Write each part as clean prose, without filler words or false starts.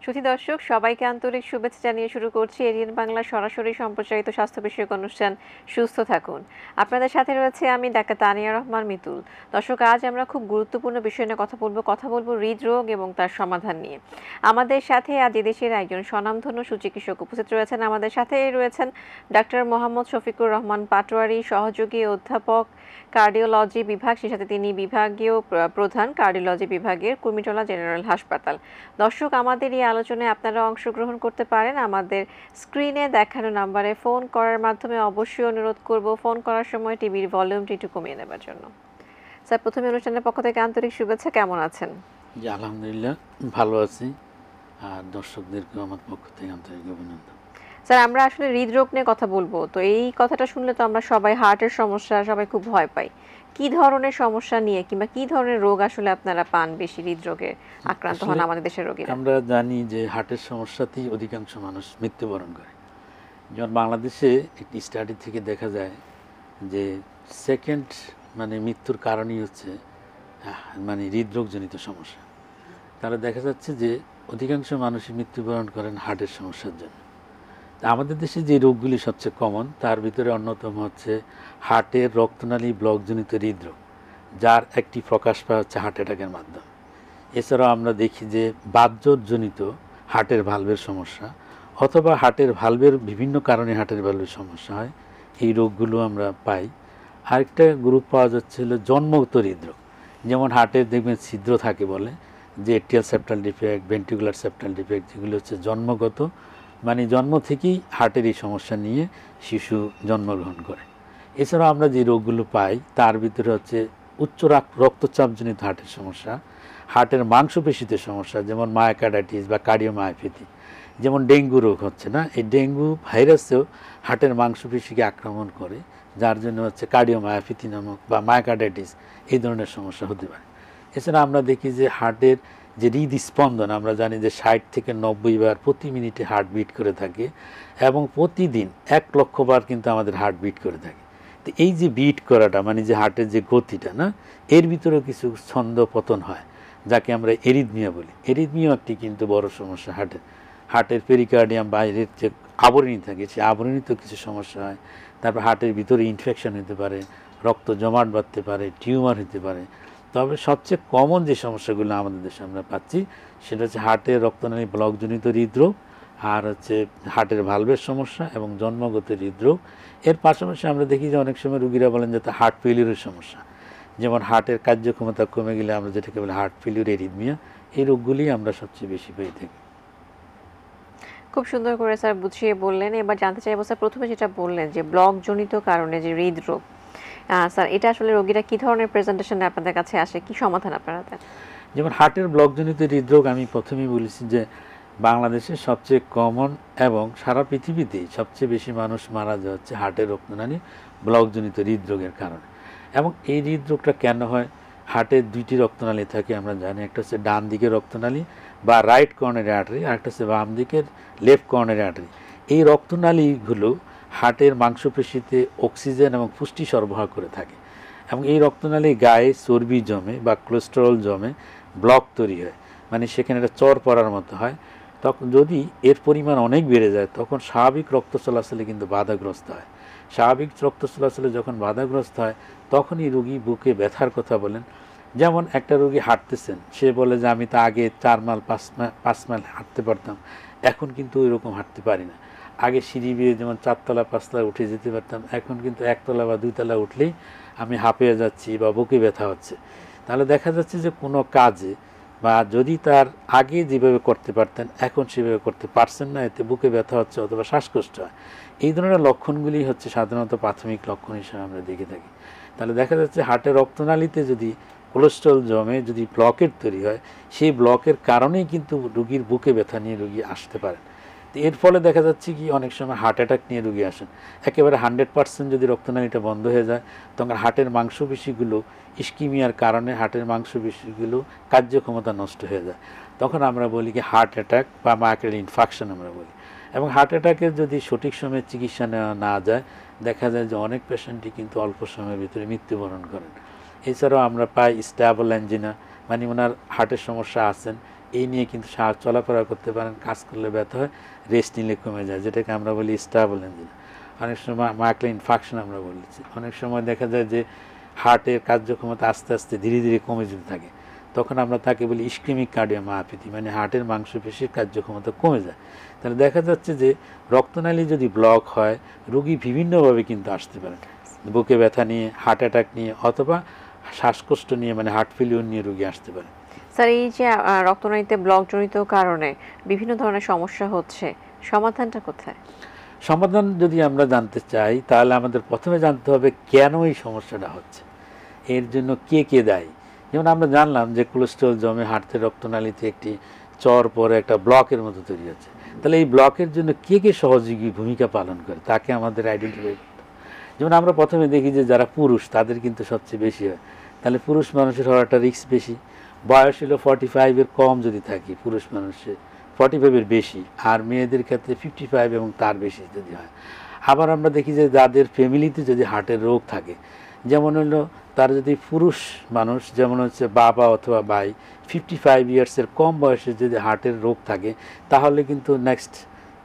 সুধী দর্শক সবাইকে আন্তরিক শুভেচ্ছা জানিয়ে শুরু করছি এরিয়ান বাংলা সরাসরি সম্প্রচারিত স্বাস্থ্য বিষয়ক অনুষ্ঠান সুস্থ থাকুন। আপনাদের সাথে রয়েছে আমি ডাক্তার তানিয়া রহমান মিতুল। দর্শক, আজ আমরা খুব গুরুত্বপূর্ণ বিষয় নিয়ে কথা বলবো হৃদরোগ এবং তার সমাধান নিয়ে। আমাদের সাথে আজ এদেশের একজন স্বনামধন্য সুচিকিৎসক উপস্থিত রয়েছেন। আমাদের সাথে রয়েছেন ডাক্তার মোহাম্মদ শফিকুর রহমান পাটোয়ারি, সহযোগী অধ্যাপক কার্ডিওলজি বিভাগ, সেই সাথে তিনি বিভাগীয় প্রধান কার্ডিওলজি বিভাগের কুর্মিটোলা জেনারেল হাসপাতাল। দর্শক, আমাদের এই আলোচনায় আপনারা অংশগ্রহণ করতে পারেন। আমাদের স্ক্রিনে দেখানো নাম্বারে ফোন করার মাধ্যমে অবশ্যই অনুরোধ করব ফোন করার সময় টিভির ভলিউমটি একটু কমিয়ে নেবার জন্য। স্যার, প্রথমে অনুষ্ঠানের পক্ষ থেকে আন্তরিক শুভেচ্ছা, কেমন আছেন? জি, আলহামদুলিল্লাহ ভালো আছি। আর দর্শকদেরকে আমার পক্ষ থেকে আন্তরিক অভিনন্দন। স্যার, আমরা আসলে হৃদরোগ নিয়ে কথা বলবো, তো এই কথাটা শুনলে তো আমরা সবাই হার্টের সমস্যা সবাই খুব ভয় পাই। কি ধরনের সমস্যা নিয়ে কিংবা কি ধরনের রোগ আসলে আপনারা পান বেশি হৃদরোগে আক্রান্ত হন আমাদের দেশের রোগীরা? আমরা জানি যে হার্টের সমস্যাতেই অধিকাংশ মানুষ মৃত্যুবরণ করে। যেমন বাংলাদেশে একটি স্টাডি থেকে দেখা যায় যে সেকেন্ড মৃত্যুর কারণই হচ্ছে হৃদরোগজনিত সমস্যা। তাহলে দেখা যাচ্ছে যে অধিকাংশ মানুষই মৃত্যুবরণ করেন হার্টের সমস্যার জন্য। আমাদের দেশে যে রোগগুলি সবচেয়ে কমন তার ভিতরে অন্যতম হচ্ছে হার্টের রক্তনালী ব্লকজনিত হৃদরোগ, যার একটি প্রকাশ পায় হচ্ছে হার্ট অ্যাটাকের মাধ্যমে। এছাড়াও আমরা দেখি যে বাতজনিত হার্টের ভালভের সমস্যা অথবা হার্টের ভালভের বিভিন্ন কারণে হার্টের ভালভের সমস্যা হয়, এই রোগগুলো আমরা পাই। আরেকটা গ্রুপ পাওয়া যাচ্ছে হলো জন্মগত হৃদরোগ, যেমন হার্টের দেখবেন ছিদ্র থাকে বলে যে atrial septal defect, ventricular septal defect, যেগুলো হচ্ছে জন্মগত, জন্ম থেকেই হার্টের এই সমস্যা নিয়ে শিশু জন্মগ্রহণ করে। এছাড়াও আমরা যে রোগগুলো পাই তার ভিতরে হচ্ছে উচ্চ রক্তচাপজনিত হার্টের সমস্যা, হার্টের মাংসপেশিতে সমস্যা, যেমন মায়োকার্ডাইটিস বা কার্ডিওমায়োপ্যাথি, যেমন ডেঙ্গু রোগ হচ্ছে না, এই ডেঙ্গু ভাইরাসেও হার্টের মাংসপেশিকে আক্রমণ করে, যার জন্য হচ্ছে কার্ডিওমায়োপ্যাথি নামক বা মায়োকার্ডাইটিস এই ধরনের সমস্যা হতে পারে। এছাড়া আমরা দেখি যে হার্টের যে হৃদস্পন্দন, আমরা জানি যে 60 থেকে 90 বার প্রতি মিনিটে হার্ট বিট করে থাকে এবং প্রতিদিন 1 লক্ষ বার কিন্তু আমাদের হার্ট বিট করে থাকে। তো এই যে বিট করাটা যে হার্টের যে গতিটা না, এর ভিতরেও কিছু ছন্দ পতন হয়, যাকে আমরা এরিথমিয়া বলি। এরিথমিয়া একটি কিন্তু বড় সমস্যা হার্টের পেরিকার্ডিয়াম বাইরের যে আবরণী থাকে সেই আবরণীতেও কিছু সমস্যা হয়। তারপর হার্টের ভিতরে ইনফেকশন হতে পারে, রক্ত জমাট বাঁধতে পারে, টিউমার হতে পারে। তবে সবচেয়ে কমন যে সমস্যাগুলো আমাদের দেশে আমরা পাচ্ছি সেটা হচ্ছে হার্টের রক্তনালী ব্লকজনিত হৃদরোগ, আর হচ্ছে হার্টের ভালভের সমস্যা এবং জন্মগত হৃদরোগ। এর পাশাপাশি আমরা দেখি যে অনেক সময় রুগীরা বলেন যে হার্ট ফেলিউরের সমস্যা, যেমন হার্টের কার্যক্ষমতা কমে গেলে আমরা যেটাকে বলি হার্ট ফেলিউর এরিথমিয়া, এই রোগগুলি আমরা সবচেয়ে বেশি পেয়ে থাকি। খুব সুন্দর করে স্যার বুঝিয়ে বললেন। এবার জানতে চাইবো স্যার, প্রথমে যেটা বললেন যে ব্লকজনিত কারণে যে হৃদরোগ, স্যার এটা আসলে রোগীরা কি ধরনের প্রেজেন্টেশনে আপনাদের কাছে আসে, কি সমাধান আপনারা দেন? যেমন হার্টের ব্লকজনিত হৃদরোগ আমি প্রথমেই বলেছি যে বাংলাদেশে সবচেয়ে কমন এবং সারা পৃথিবীতেই সবচেয়ে বেশি মানুষ মারা যায় হচ্ছে হার্টের রক্তনালী ব্লকজনিত হৃদরোগের কারণে। এবং এই হৃদরোগটা কেন হয়? হার্টের 2টি রক্তনালী থাকে আমরা জানি, একটা হচ্ছে ডান দিকের রক্তনালী বা রাইট কর্নারি আর্টারি, আর একটা হচ্ছে বাম দিকের লেফট কর্নারি আর্টারি। এই রক্তনালীগুলো হার্টের মাংসপেশিতে অক্সিজেন এবং পুষ্টি সরবরাহ করে থাকে, এবং এই রক্তনালী গায়ে চর্বি জমে বা কোলেস্টেরল জমে ব্লক তৈরি হয়, সেখানে একটা চর পড়ার মতো হয়। তখন যদি এর পরিমাণ অনেক বেড়ে যায় তখন স্বাভাবিক রক্ত চলাচলে কিন্তু বাধাগ্রস্ত হয়। স্বাভাবিক রক্ত চলাচলে যখন বাধাগ্রস্ত হয় তখনই রোগী বুকে ব্যথার কথা বলেন। যেমন একটা রোগী হাঁটতেছেন, সে বলে যে আমি তো আগে 4 মাইল 5 মাইল হাঁটতে পারতাম, এখন কিন্তু ওই রকম হাঁটতে পারি না। আগে সিঁড়ি বেয়ে যেমন 4 তলা 5 তলা উঠে যেতে পারতাম, এখন কিন্তু 1 তলা বা 2 তলা উঠলেই আমি হাঁপিয়ে যাচ্ছি বা বুকে ব্যথা হচ্ছে। তাহলে দেখা যাচ্ছে যে কোনো কাজে বা যদি তার আগে যেভাবে করতে পারতেন এখন সেভাবে করতে পারছেন না, এতে বুকে ব্যথা হচ্ছে অথবা শ্বাসকষ্ট হয়। এই ধরনের লক্ষণগুলি হচ্ছে সাধারণত প্রাথমিক লক্ষণ হিসেবে আমরা দেখে থাকি। তাহলে দেখা যাচ্ছে হার্টের রক্তনালীতে যদি কোলেস্ট্রল জমে, যদি ব্লকের তৈরি হয়, সেই ব্লকের কারণেই কিন্তু রুগীর বুকে ব্যথা নিয়ে রুগী আসতে পারেন। তো এর ফলে দেখা যাচ্ছে কি অনেক সময় হার্ট অ্যাটাক নিয়ে রুগী আসেন। একেবারে 100% যদি রক্তনালীটা বন্ধ হয়ে যায় তখন হার্টের মাংসপেশিগুলো ইস্কিমিয়ার কারণে হার্টের মাংসপেশিগুলো কার্যক্ষমতা নষ্ট হয়ে যায়। তখন আমরা বলি কি হার্ট অ্যাটাক বা মায়োকার্ডিয়াল ইনফাকশন আমরা বলি। এবং হার্ট অ্যাটাকের যদি সঠিক সময়ে চিকিৎসা নেওয়া না যায় দেখা যায় যে অনেক পেশেন্টই কিন্তু অল্প সময়ের ভিতরে মৃত্যুবরণ করেন। এছাড়াও আমরা পাই স্ট্যাবল অ্যাঞ্জিনা, ওনার হার্টের সমস্যা আছেন এই নিয়ে কিন্তু চলাফেরা করতে পারেন, কাজ করলে ব্যথা হয়, রেস্ট নিলে কমে যায়, যেটাকে আমরা বলি স্টেবল এনজিন। অনেক সময় মাইক্রো ইনফাকশন আমরা বলেছি, অনেক সময় দেখা যায় যে হার্টের কার্যক্ষমতা আস্তে আস্তে ধীরে ধীরে কমে যেতে থাকে, তখন আমরা তাকে বলি ইসকেমিক কার্ডিওমায়োপ্যাথি, মানে হার্টের মাংসপেশির কার্যক্ষমতা কমে যায়। তাহলে দেখা যাচ্ছে যে রক্তনালী যদি ব্লক হয়, রোগী বিভিন্নভাবে কিন্তু আসতে পারে, বুকে ব্যথা নিয়ে, হার্ট অ্যাটাক নিয়ে, অথবা শ্বাসকষ্ট নিয়ে, মানে হার্ট ফেলিওর নিয়ে রোগী আসতে পারে। স্যার, এই যে রক্তনালীতে ব্লকজনিত কারণে বিভিন্ন ধরনের সমস্যা হচ্ছে, সমাধানটা কোথায়? সমাধান যদি আমরা জানতে চাই, তাহলে আমাদের প্রথমে জানতে হবে কেন এই সমস্যাটা হচ্ছে, এর জন্য কে কে দায়ী। যেমন আমরা জানলাম যে কোলেস্টেরল জমে হার্টের রক্তনালীতে একটি চর পরে একটা ব্লকের মতো তৈরি হচ্ছে, তাহলে এই ব্লকের জন্য কে কে সহযোগী ভূমিকা পালন করে তাকে আমাদের আইডেন্টিফাই করতে হবে। যেমন আমরা প্রথমে দেখি যে যারা পুরুষ তাদের কিন্তু সবচেয়ে বেশি হয়, তাহলে পুরুষ মানুষের হওয়াটা রিস্ক বেশি। বয়স হলো 45-এর কম যদি থাকে পুরুষ মানুষের, 45-এর বেশি, আর মেয়েদের ক্ষেত্রে 55 এবং তার বেশি যদি হয়। আবার আমরা দেখি যে যাদের ফ্যামিলিতে যদি হার্টের রোগ থাকে, যেমন হলো তার যদি পুরুষ মানুষ, যেমন হচ্ছে বাবা অথবা ভাই, 55 ইয়ার্সের কম বয়সে যদি হার্টের রোগ থাকে, তাহলে কিন্তু নেক্সট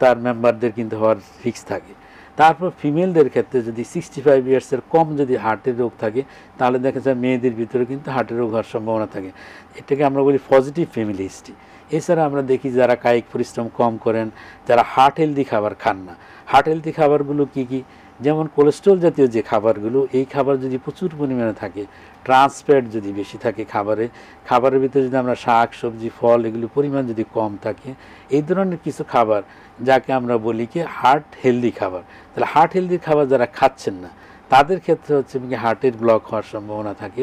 তার মেম্বারদের কিন্তু হওয়ার রিস্ক থাকে। তারপর ফিমেলদের ক্ষেত্রে যদি 65 ইয়ার্সের কম যদি হার্টের রোগ থাকে, তাহলে দেখা যায় মেয়েদের ভিতরে কিন্তু হার্টের রোগ হওয়ার সম্ভাবনা থাকে। এটাকে আমরা বলি পজিটিভ ফ্যামিলি হিস্ট্রি। এছাড়া আমরা দেখি যারা কায়িক পরিশ্রম কম করেন, যারা হার্ট হেলদি খাবার খান না। হার্ট হেলদি খাবারগুলো কী কী? যেমন কোলেস্ট্রল জাতীয় যে খাবারগুলো, এই খাবার যদি প্রচুর পরিমাণে থাকে, ট্রান্সফ্যাট যদি বেশি থাকে খাবারের ভিতরে যদি আমরা শাক সবজি ফল এগুলো পরিমাণ যদি কম থাকে, এই ধরনের কিছু খাবার যাকে আমরা বলি কি হার্ট হেলদি খাবার। তাহলে হার্ট হেলদি খাবার যারা খাচ্ছেন না, তাদের ক্ষেত্রে হচ্ছে হার্টের ব্লক হওয়ার সম্ভাবনা থাকে।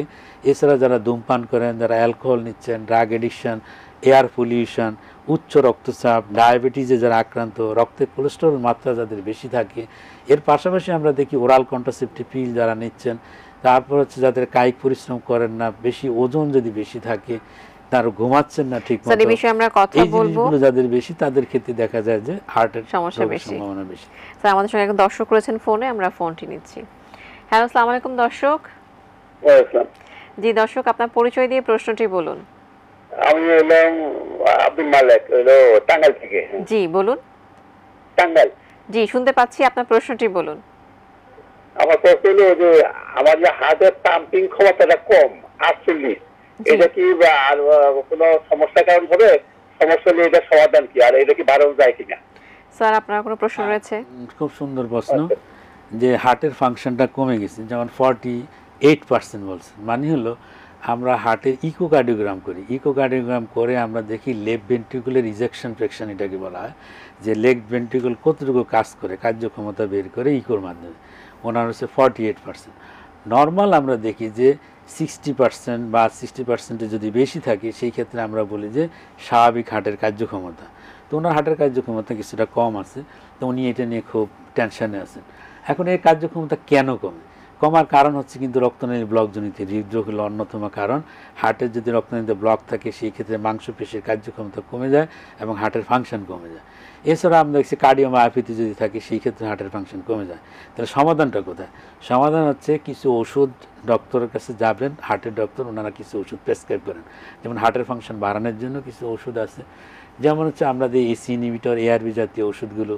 এছাড়া যারা ধূমপান করেন, যারা অ্যালকোহল নিচ্ছেন, ড্রাগ এডিকশন, এয়ার পলিউশন, উচ্চ রক্তচাপ, ডায়াবেটিসে যারা আক্রান্ত, রক্তে কোলেস্টেরল মাত্রা যাদের বেশি থাকে, এর পাশাপাশি আমরা দেখি ওরাল কন্ট্রাসেপটিভ পিল যারা নিচ্ছেন, তারপর হচ্ছে যাদের কায়িক পরিশ্রম করেন না, বেশি ওজন যদি বেশি থাকে, তার ঘুমাচ্ছেন না ঠিক মতো, এই বিষয়ে আমরা কথা বলবো। যাদের বেশি তাদের ক্ষেত্রে দেখা যায় যে হার্টের সমস্যা বেশি। সম্ভাবনা বেশি। স্যার, আমাদের সঙ্গে একজন দর্শক রয়েছেন ফোনে, আমরা ফোনটি নিচ্ছি। হ্যালো, আসসালামু আলাইকুম দর্শক। জি দর্শক, আপনার পরিচয় দিয়ে প্রশ্নটি বলুন। আমি হলাম আব্দুল মালিক, হলো টাঙ্গাইল থেকে। জি বলুন। টাঙ্গাইল। জি শুনতে পাচ্ছি, আপনার প্রশ্নটি বলুন। আমার প্রশ্ন হলো যে আমার যে হার্টের পাম্পিং ক্ষমতাটা কম, 48, এটা কি আর কোনো সমস্যার কারণ হবে? সমস্যা হলে এটা সমাধান কি, আর এটা কি বাড়ানো যায় কিনা? স্যার, আপনার কোনো প্রশ্ন রয়েছে? খুব সুন্দর প্রশ্ন। যে হার্টের ফাংশনটা কমে গেছে, যেমন 48% বলছে, মানে হলো আমরা হার্টের ইকোকার্ডিওগ্রাম করি, ইকোকার্ডিওগ্রাম করে আমরা দেখি লেফট ভেন্ট্রিকুলের ইজেকশন ফ্র্যাকশন, এটাকে বলা হয় যে লেফট ভেন্ট্রিকুল কতটুকু কাজ করে, কার্যক্ষমতা বের করে ইকোর মাধ্যমে, ওনার হচ্ছে 48%। নর্মাল আমরা দেখি যে 60% বা 60% যদি বেশি থাকে, সেই ক্ষেত্রে আমরা বলি যে স্বাভাবিক হার্টের কার্যক্ষমতা। তো ওনার হার্টের কার্যক্ষমতা কিছুটা কম আছে, তো উনি এটা নিয়ে খুব টেনশনে আছেন। এখন এই কার্যক্ষমতা কেন কমে? কমার কারণ হচ্ছে কিন্তু রক্তনালী ব্লকজনিত হৃদরোগ হলো অন্যতম কারণ। হার্টের যদি রক্তনালীতে ব্লক থাকে, সেই ক্ষেত্রে মাংসপেশির কার্যক্ষমতা কমে যায় এবং হার্টের ফাংশন কমে যায়। এছাড়া আমরা দেখছি কার্ডিওমায়োপ্যাথি যদি থাকে, সেই ক্ষেত্রে হার্টের ফাংশন কমে যায়। তাহলে সমাধানটা কোথায়? সমাধান হচ্ছে কিছু ওষুধ, ডক্টরের কাছে যাবেন, হার্টের ডক্টর, ওনারা কিছু ওষুধ প্রেসক্রাইব করেন। যেমন হার্টের ফাংশন বাড়ানোর জন্য কিছু ওষুধ আছে, যেমন হচ্ছে আমরা যে এসি ইনহিবিটর, এআরবি জাতীয় ওষুধগুলো,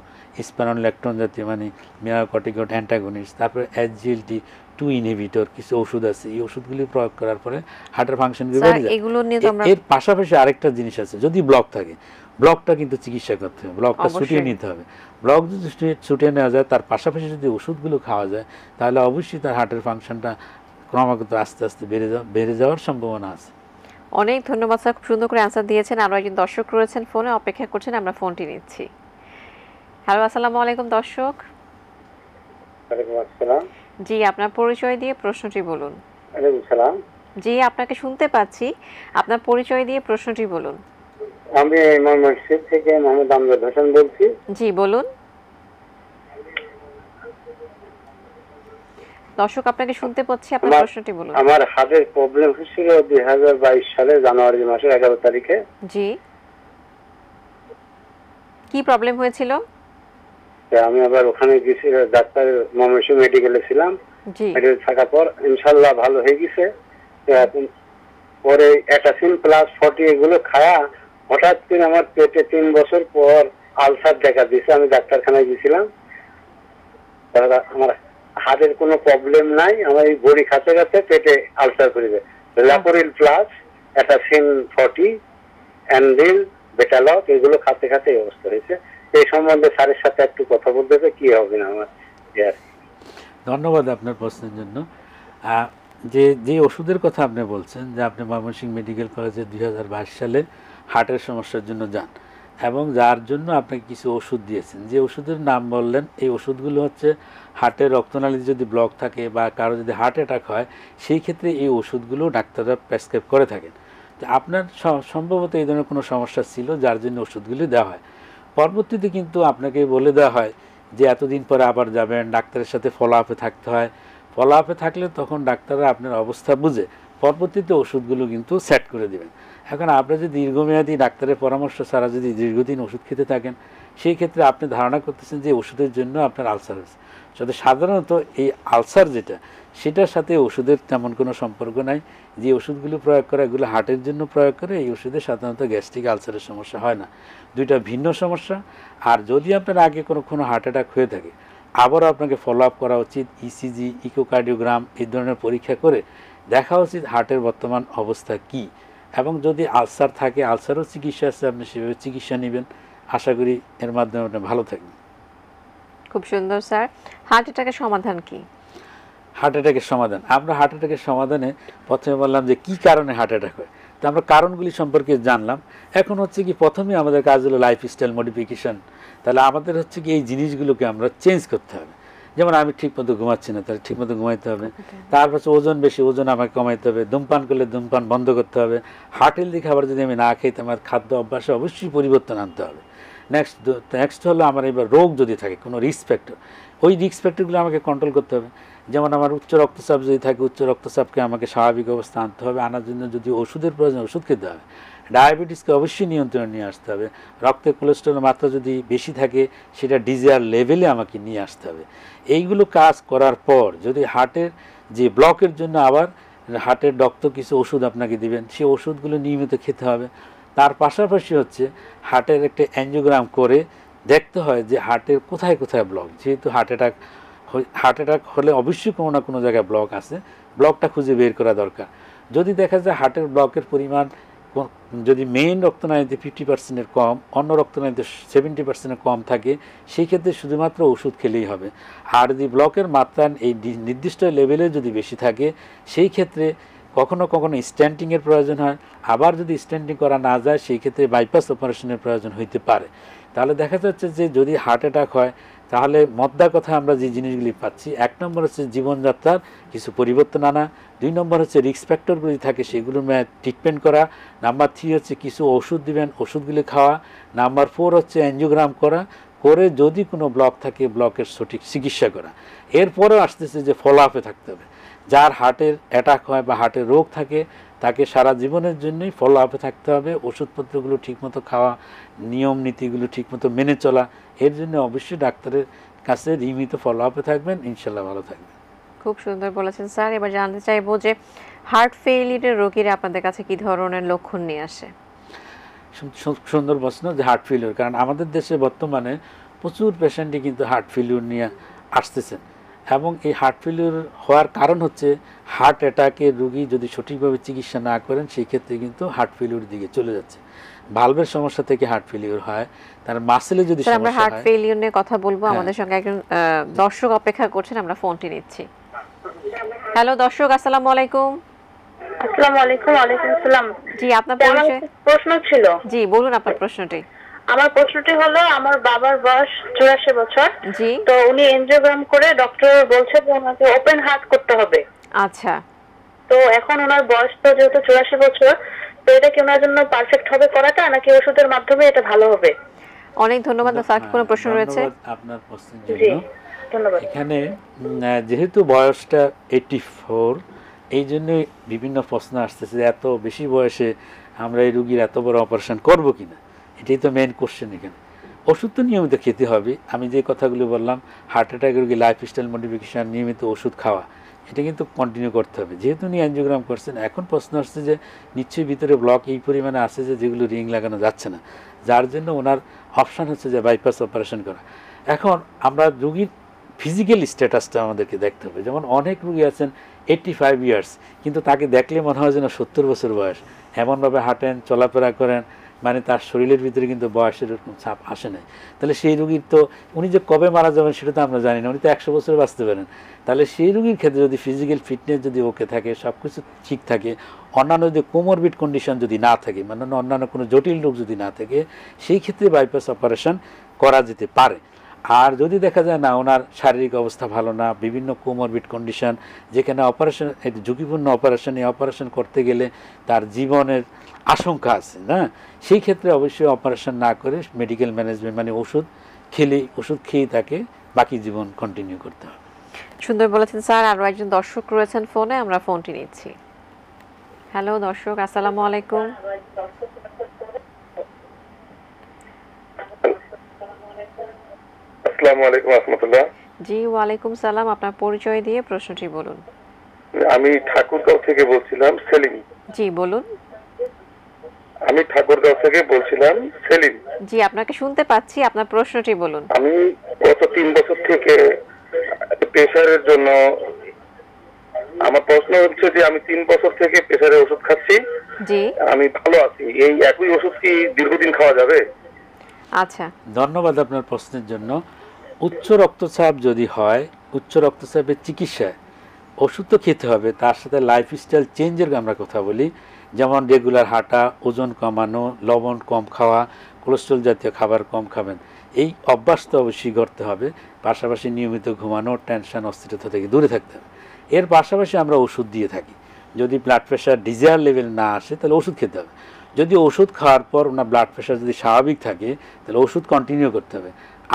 স্পিনোলেক্টন জাতীয় মানে মিনারকটিকয়েড অ্যান্টাগনিস্ট, তারপরে SGLT2 ইনহিবিটর কিছু ওষুধ আছে, এই ওষুধগুলি প্রয়োগ করার পরে হার্টের ফাংশনগুলো বেড়ে যায়। এর পাশাপাশি আরেকটা জিনিস আছে, যদি ব্লক থাকে, ব্লকটা কিন্তু চিকিৎসা করতে হবে, ব্লকটা ছুটিয়ে নিতে হবে। ব্লক যদি ছুটিয়ে নেওয়া যায়, তার পাশাপাশি যদি ওষুধগুলো খাওয়া যায়, তাহলে অবশ্যই তার হার্টের ফাংশনটা ক্রমাগত আস্তে আস্তে বেড়ে যাওয়ার সম্ভাবনা আছে। অনেক ধন্যবাদ স্যার, খুব সুন্দর করে অ্যান্সার দিয়েছেন। আরও একজন দর্শক রয়েছেন ফোনে, অপেক্ষা করছেন, আমরা ফোনটি নিচ্ছি। হ্যালো, আসসালামু আলাইকুম দর্শক। ওয়ালাইকুম আসসালাম। জি, আপনার পরিচয় দিয়ে প্রশ্নটি বলুন। ওয়ালাইকুম সালাম। জি, আপনাকে শুনতে পাচ্ছি, আপনার পরিচয় দিয়ে প্রশ্নটি বলুন। আমি ময়মনসিংহ থেকে মোহাম্মদ আমজাদ হোসেন বলছি। জি বলুন। দর্শক আপনাকে শুনতে পাচ্ছি, আপনার প্রশ্নটি বলুন। আমার হার্টের প্রবলেম হয়েছিল 2022 সালে জানুয়ারি মাসের 11 তারিখে। জি, কি প্রবলেম হয়েছিল? আমি আবার ওখানে গেছি, ডাক্তার ময়মনসিংহ মেডিকেলে ছিলাম। জি, মেডিকেল থাকার পর ইনশাআল্লাহ ভালো হয়ে গেছে। পরে অ্যাটাসিন প্লাস 40 এগুলো খায়া হঠাৎ করে আমার পেটে 3 বছর পর আলসার দেখা দিয়েছে। আমি ডাক্তারখানায় গেছিলাম, তারা আমার হার্টের কোনো প্রবলেম নাই, আমার এই বড়ি খাতে খাতে পেটে আলসার করে দেয়। ল্যাপোরিল প্লাস অ্যাটাসিন 40 অ্যান্ডিল বেটালক এগুলো খাতে খাতে এই অবস্থা হয়েছে। এই সম্বন্ধে স্যারের সাথে একটু কথা বলতে হবে, কি হবে না আমার। ধন্যবাদ আপনার প্রশ্নের জন্য। যে যে ওষুধের কথা আপনি বলছেন, যে আপনি ময়মনসিংহ মেডিকেল কলেজে 2022 সালে হার্টের সমস্যার জন্য যান এবং যার জন্য আপনাকে কিছু ওষুধ দিয়েছেন, যে ওষুধের নাম বললেন, এই ওষুধগুলো হচ্ছে হার্টের রক্তনালীতে যদি ব্লক থাকে বা কারো যদি হার্ট অ্যাটাক হয়, সেই ক্ষেত্রে এই ওষুধগুলো ডাক্তাররা প্রেসক্রাইব করে থাকেন। তো আপনার সম্ভবত এই ধরনের কোনো সমস্যা ছিল যার জন্য ওষুধগুলি দেওয়া হয়। পরবর্তীতে কিন্তু আপনাকে বলে দেওয়া হয় যে এতদিন পরে আবার যাবেন, ডাক্তারের সাথে ফলো আপে থাকতে হয়। ফলো আপে থাকলে তখন ডাক্তাররা আপনার অবস্থা বুঝে পরবর্তীতে ওষুধগুলো কিন্তু সেট করে দেবেন। এখন আপনি যদি দীর্ঘমেয়াদী ডাক্তারের পরামর্শ ছাড়া যদি দীর্ঘদিন ওষুধ খেতে থাকেন, সেই ক্ষেত্রে আপনি ধারণা করতেছেন যে ওষুধের জন্য আপনার আলসার হয়েছে। সাথে সাধারণত এই আলসার যেটা, সেটার সাথে ওষুধের তেমন কোনো সম্পর্ক নাই। যে ওষুধগুলো প্রয়োগ করে এগুলো হার্টের জন্য প্রয়োগ করে, এই ওষুধে সাধারণত গ্যাস্ট্রিক আলসারের সমস্যা হয় না। দুইটা ভিন্ন সমস্যা। আর যদি আপনার আগে কোনো হার্ট অ্যাটাক হয়ে থাকে, আবারও আপনাকে ফলো আপ করা উচিত। ইসিজি, ইকোকার্ডিওগ্রাম এই ধরনের পরীক্ষা করে দেখা উচিত হার্টের বর্তমান অবস্থা কি। এবং যদি আলসার থাকে, আলসারও চিকিৎসা আছে, আপনি সেভাবে চিকিৎসা নেবেন। আশা করি এর মাধ্যমে আপনি ভালো থাকবেন। খুব সুন্দর স্যার। হার্ট অ্যাটাকের সমাধান কি? হার্ট অ্যাটাকের সমাধান, আমরা হার্ট অ্যাটাকের সমাধানে প্রথমে বললাম যে কী কারণে হার্ট অ্যাটাক হয়, তো আমরা কারণগুলি সম্পর্কে জানলাম। এখন হচ্ছে কি প্রথমে আমাদের কাজ হলো লাইফস্টাইল মডিফিকেশান। তাহলে আমাদের হচ্ছে কি এই জিনিসগুলোকে আমরা চেঞ্জ করতে হবে। যেমন আমি ঠিকমতো ঘুমাচ্ছি না, তাহলে ঠিকমতো ঘুমাইতে হবে। তারপর হচ্ছে ওজন বেশি, ওজন আমাকে কমাইতে হবে। ধূমপান করলে ধূমপান বন্ধ করতে হবে। হার্ট হেলদি খাবার যদি আমি না খাই, তো আমার খাদ্য অভ্যাসে অবশ্যই পরিবর্তন আনতে হবে। নেক্সট হলো আমার এবার রোগ যদি থাকে, কোনো রিস্ক ফ্যাক্টর, ওই রিস্ক ফ্যাক্টরগুলো আমাকে কন্ট্রোল করতে হবে। যেমন আমার উচ্চ রক্তচাপ যদি থাকে, উচ্চ রক্তচাপকে আমাকে স্বাভাবিক অবস্থা আনতে হবে। আনার জন্য যদি ওষুধের প্রয়োজন, ওষুধ খেতে হবে। ডায়াবেটিসকে অবশ্যই নিয়ন্ত্রণে নিয়ে আসতে হবে। রক্তে কোলেস্টেরলের মাত্রা যদি বেশি থাকে, সেটা ডিজায়ার লেভেলে আমাকে নিয়ে আসতে হবে। এইগুলো কাজ করার পর যদি হার্টের যে ব্লকের জন্য আবার হার্টের ডক্টর কিছু ওষুধ আপনাকে দিবেন, সেই ওষুধগুলো নিয়মিত খেতে হবে। তার পাশাপাশি হচ্ছে হার্টের একটা অ্যাঞ্জিওগ্রাম করে দেখতে হয় যে হার্টের কোথায় কোথায় ব্লক। যেহেতু হার্ট অ্যাটাক হলে অবশ্যই কোনো না কোনো জায়গায় ব্লক আছে, ব্লকটা খুঁজে বের করা দরকার। যদি দেখা যায় হার্টের ব্লকের পরিমাণ যদি মেইন রক্তনালীতে 50%-এর কম, অন্য রক্তনালীতে 70%-এর কম থাকে, সেই ক্ষেত্রে শুধুমাত্র ওষুধ খেলেই হবে। আর যদি ব্লকের মাত্রা এই নির্দিষ্ট লেভেলে যদি বেশি থাকে, সেই ক্ষেত্রে কখনো কখনো স্ট্যান্টিংয়ের প্রয়োজন হয়। আবার যদি স্ট্যান্টিং করা না যায়, সেই ক্ষেত্রে বাইপাস অপারেশনের প্রয়োজন হইতে পারে। তাহলে দেখা যাচ্ছে যে যদি হার্ট অ্যাটাক হয়, তাহলে মদ্দার কথা আমরা যে জিনিসগুলি পাচ্ছি, 1 নম্বর হচ্ছে জীবনযাত্রার কিছু পরিবর্তন আনা, 2 নম্বর হচ্ছে রিস্ক ফ্যাক্টরগুলি থাকে সেগুলোর ট্রিটমেন্ট করা, নাম্বার 3 হচ্ছে কিছু ওষুধ দিবেন, ওষুধগুলি খাওয়া, নাম্বার 4 হচ্ছে অ্যাঞ্জিওগ্রাম করা, করে যদি কোনো ব্লক থাকে ব্লকের সঠিক চিকিৎসা করা। এরপরেও আসতেছে যে ফলো আপে থাকতে হবে। যার হার্টের অ্যাটাক হয় বা হার্টের রোগ থাকে, তাকে সারা জীবনের জন্যই ফলো আপে থাকতে হবে। ওষুধপত্রগুলো ঠিকমতো খাওয়া, নিয়ম নীতিগুলো ঠিকমতো মেনে চলা, এর জন্য অবশ্যই ডাক্তারের কাছে নিয়মিত ফলো আপে থাকবেন, ইনশাল্লাহ ভালো থাকবেন। খুব সুন্দর বলেছেন স্যার। এবার জানতে চাইবো যে হার্ট ফেইলিয়ারের রোগীরা আপনাদের কাছে কি ধরনের লক্ষণ নিয়ে আসে? সুন্দর প্রশ্ন, যে হার্ট ফেলিওর, কারণ আমাদের দেশে বর্তমানে প্রচুর পেশেন্টই কিন্তু হার্ট ফেলিওর নিয়ে আসতেছেন। এবং এই হার্ট ফেলিওর হওয়ার কারণ হচ্ছে হার্ট অ্যাটাকের রোগী যদি সঠিকভাবে চিকিৎসা না করেন, সেই ক্ষেত্রে কিন্তু হার্ট ফেলিওর দিকে চলে যাচ্ছে। ভালভের সমস্যা থেকে হার্ট ফেলিওর হয়, তার মাসেলে যদি সমস্যা হয়। আমরা হার্ট ফেলিওর নিয়ে কথা বলবো। আমাদের সঙ্গে একজন দর্শক অপেক্ষা করছেন, আমরা ফোনটি নিচ্ছি। হ্যালো দর্শক, আসসালামু আলাইকুম। আসসালামু আলাইকুম। ওয়ালাইকুম আসসালাম। জি, আপনার প্রশ্ন ছিল। জি বলুন আপনার প্রশ্নটি। আমার প্রশ্নটি হলো, আমার বাবার বয়স 84 বছর। জি। তো উনি এনজিওগ্রাম করে ডক্টর বলছে যে ওনাকে ওপেন হার্ট করতে হবে। আচ্ছা। তো এখন ওনার বয়স তো যেহেতু 84 বছর, তো এটা কি ওনার জন্য পারফেক্ট হবে করাটা, নাকি ওষুধের মাধ্যমে এটা ভালো হবে? অনেক ধন্যবাদ। স্যার কোনো প্রশ্ন রয়েছে? আপনার প্রশ্নের জি জন্য ধন্যবাদ। এখানে যেহেতু বয়সটা 84, এই জন্যই বিভিন্ন প্রশ্ন আসতেছে যে এত বেশি বয়সে আমরা এই রুগীর এত বড় অপারেশন করব কিনা, এটাই তো মেইন কোশ্চেন এখানে। ওষুধ তো নিয়মিত খেতে হবে। আমি যে কথাগুলো বললাম, হার্ট অ্যাটাকের রোগী লাইফস্টাইল মডিফিকেশান, নিয়মিত ওষুধ খাওয়া, এটা কিন্তু কন্টিনিউ করতে হবে। যেহেতু উনি অ্যাঞ্জিওগ্রাম করছেন, এখন প্রশ্ন আসছে যে নিশ্চয়ই ভিতরে ব্লক এই পরিমাণে আছে যে যেগুলো রিং লাগানো যাচ্ছে না, যার জন্য ওনার অপশান হচ্ছে যে বাইপাস অপারেশন করা। এখন আমরা রুগীর ফিজিক্যাল স্ট্যাটাসটা আমাদেরকে দেখতে হবে। যেমন অনেক রুগী আছেন 85 ইয়ার্স, কিন্তু তাকে দেখলে মনে হয় যেন 70 বছর বয়স, এমনভাবে হাঁটেন, চলাফেরা করেন, মানে তার শরীরের ভিতরে কিন্তু বয়সের এরকম ছাপ আসে নাই। তাহলে সেই রুগীর তো উনি যে কবে মারা যাবেন সেটা তো আমরা জানি না, উনি তো 100 বছর বাঁচতে পারেন। তাহলে সেই রুগীর ক্ষেত্রে যদি ফিজিক্যাল ফিটনেস যদি ওকে থাকে, সব কিছু ঠিক থাকে, অন্যান্য যদি কোমরবিড কন্ডিশন যদি না থাকে, মানে অন্যান্য কোনো জটিল রোগ যদি না থাকে, সেই ক্ষেত্রে বাইপাস অপারেশন করা যেতে পারে। আর যদি দেখা যায় না ওনার শারীরিক অবস্থা ভালো না, বিভিন্ন কোমরবিড কন্ডিশন, যেখানে অপারেশন ঝুঁকিপূর্ণ অপারেশন, এই অপারেশন করতে গেলে তার জীবনের আশঙ্কা আছে না, সেই ক্ষেত্রে অবশ্যই অপারেশন না করে মেডিকেল ম্যানেজমেন্ট মানে ওষুধ খেয়েই তাকে বাকি জীবন কন্টিনিউ করতে হবে। সুন্দর বলেছেন স্যার। আরও একজন দর্শক রয়েছেন ফোনে, আমরা ফোনটি নিচ্ছি। হ্যালো দর্শক, আসসালামু আলাইকুম। আসসালামু আলাইকুম রাহমাতুল্লাহ। জি ওয়ালাইকুম সালাম, আপনার পরিচয় দিয়ে প্রশ্নটি বলুন। আমি ঠাকুরগাঁও থেকে বলছিলাম, সেলিম। জি বলুন। আমি ঠাকুরগাঁও থেকে বলছিলাম, সেলিম। জি আপনাকে শুনতে পাচ্ছি, আপনার প্রশ্নটি বলুন। আমি গত 3 বছর থেকে প্রেসারের জন্য, আমার প্রশ্ন হচ্ছে যে আমি 3 বছর থেকে প্রেসারের ওষুধ খাচ্ছি, জি আমি ভালো আছি। এই একই ওষুধ কি দীর্ঘদিন খাওয়া যাবে? আচ্ছা, ধন্যবাদ আপনার প্রশ্নের জন্য। উচ্চ রক্তচাপ যদি হয়, উচ্চ রক্তচাপের চিকিৎসায় ওষুধ তো খেতে হবে, তার সাথে লাইফস্টাইল চেঞ্জের আমরা কথা বলি। যেমন রেগুলার হাঁটা, ওজন কমানো, লবণ কম খাওয়া, কোলেস্ট্রল জাতীয় খাবার কম খাবেন, এই অভ্যাস তো অবশ্যই করতে হবে। পাশাপাশি নিয়মিত ঘুমানো, টেনশন অস্থিরতা থেকে দূরে থাকতে হবে। এর পাশাপাশি আমরা ওষুধ দিয়ে থাকি। যদি ব্লাড প্রেশার ডিজায়ার লেভেল না আসে তাহলে ওষুধ খেতে হবে। যদি ওষুধ খাওয়ার পর ওনার ব্লাড প্রেশার যদি স্বাভাবিক থাকে তাহলে ওষুধ কন্টিনিউ করতে হবে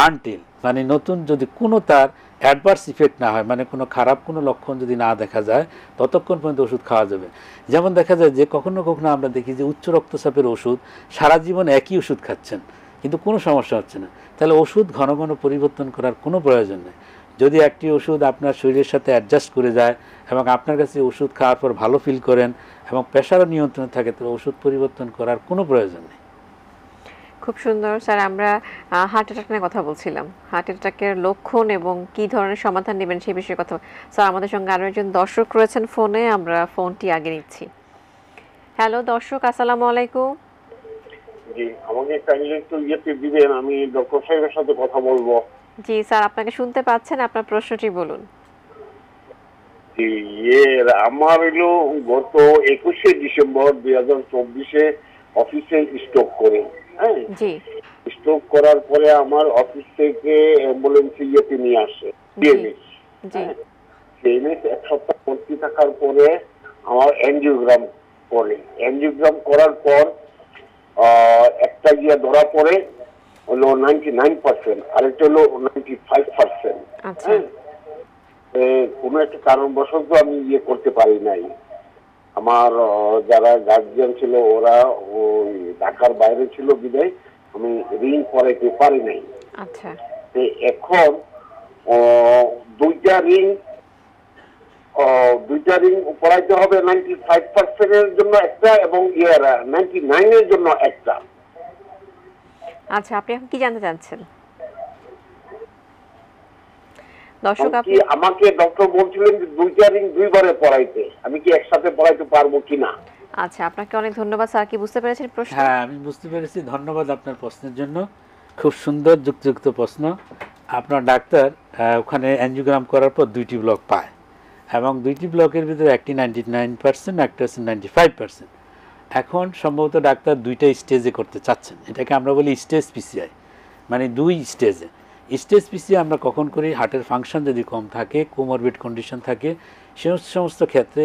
আনটিল, মানে নতুন যদি কোনো তার অ্যাডভার্স ইফেক্ট না হয়, মানে কোনো খারাপ কোনো লক্ষণ যদি না দেখা যায়, ততক্ষণ পর্যন্ত ওষুধ খাওয়া যাবে। যেমন দেখা যায় যে কখনো কখনো আমরা দেখি যে উচ্চ রক্তচাপের ওষুধ সারা জীবন একই ওষুধ খাচ্ছেন কিন্তু কোনো সমস্যা হচ্ছে না, তাহলে ওষুধ ঘন ঘন পরিবর্তন করার কোনো প্রয়োজন নেই। যদি একটি ওষুধ আপনার শরীরের সাথে অ্যাডজাস্ট করে যায় এবং আপনার কাছে ওষুধ খাওয়ার পর ভালো ফিল করেন এবং প্রেশারও নিয়ন্ত্রণে থাকে, তাহলে ওষুধ পরিবর্তন করার কোনো প্রয়োজন নেই। খুব সুন্দর স্যার। আমরা হার্ট অ্যাটাক নিয়ে কথা বলছিলাম, হার্ট অ্যাটাকের লক্ষণ এবং কি ধরনের সমাধান নেবেন সেই বিষয়ে কথা। স্যার আমাদের সঙ্গে আরও একজন দর্শক রয়েছেন ফোনে, আমরা ফোনটি আগে নিচ্ছি। হ্যালো দর্শক, আসসালামু আলাইকুম। জি, আমাকে কাইন্ডলি একটু ইয়েতে দিবেন, আমি ডক্টর সাহেবের সাথে কথা বলবো। জি স্যার, আপনাকে শুনতে পাচ্ছেন, আপনার প্রশ্নটি বলুন। জি, আমার হলো গত 21শে ডিসেম্বর 2024-এ অফিসে স্ট্রোক করে, হ্যাঁ, জি স্ট্রোক করার পরে আমার অফিস থেকে অ্যাম্বুলেন্সে ইয়েতে নিয়ে আসে সিএমএস। জি সিএমএস 1 সপ্তাহ ভর্তি থাকার পরে আমার এনজিওগ্রাম করে, এনজিওগ্রাম করার পর একটা গিয়ে ধরা পড়ে হলো 99%, আরেকটা হলো 95%। আচ্ছা হ্যাঁ, কোনো একটা কারণবশত আমি ইয়ে করতে পারি নাই। আমার যারা গার্জিয়ান ছিল ওরা ওই ঢাকার বাইরে ছিল বিদায় আমি ঋণ করাইতে পারি নাই। আচ্ছা এখন দুইটা রিং করাইতে হবে, 95%-এর জন্য একটা এবং 99-এর জন্য একটা। আচ্ছা, আপনি এখন কি জানতে চাচ্ছেন দর্শক? আপনি আমাকে ডক্টর বলছিলেন যে দুইটা রিং দুইবারে পড়াইতে, আমি কি একসাথে পড়াইতে পারবো কিনা? আচ্ছা, আপনাকে অনেক ধন্যবাদ স্যার। কি বুঝতে পেরেছেন প্রশ্ন? হ্যাঁ, আমি বুঝতে পেরেছি। ধন্যবাদ আপনার প্রশ্নের জন্য, খুব সুন্দর যুক্তিযুক্ত প্রশ্ন। আপনার ডাক্তার ওখানে অ্যাঞ্জিওগ্রাম করার পর 2টি ব্লক পায় এবং 2টি ব্লকের ভিতরে একটি 99%, একটা হচ্ছে 95%। এখন সম্ভবত ডাক্তার 2টা স্টেজে করতে চাচ্ছেন, এটাকে আমরা বলি স্টেজ পিসিআই, মানে 2 স্টেজে। স্টেজ পিসিআই আমরা কখন করি? হার্টের ফাংশন যদি কম থাকে, কোমরবিড কন্ডিশন থাকে, সে সমস্ত ক্ষেত্রে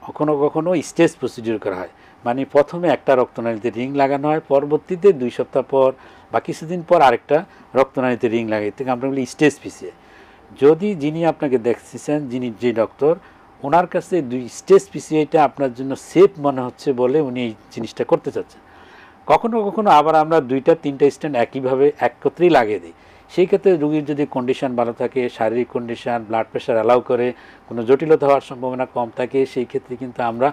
কখনো কখনো স্টেজ প্রসিডিউর করা হয়। মানে প্রথমে একটা রক্তনালীতে রিং লাগানো হয়, পরবর্তীতে 2 সপ্তাহ পর বা কিছুদিন পর আরেকটা রক্তনালীতে রিং লাগাই, থেকে আমরা বলি স্টেজ পিসিআই। যদি যিনি আপনাকে দেখছেন, যে ডক্টর, ওনার কাছে 2 স্টেজ পিসিআইটা আপনার জন্য সেফ মনে হচ্ছে বলে উনি এই জিনিসটা করতে চাচ্ছেন। কখনো কখনো আবার আমরা 2টা 3টা স্ট্যান্ড একইভাবে একত্রেই লাগিয়ে দিই, সেই ক্ষেত্রে রোগীর যদি কন্ডিশন ভালো থাকে, শারীরিক কন্ডিশন, ব্লাড প্রেশার অ্যালাউ করে, কোনো জটিলতা হওয়ার সম্ভাবনা কম থাকে, সেই ক্ষেত্রে কিন্তু আমরা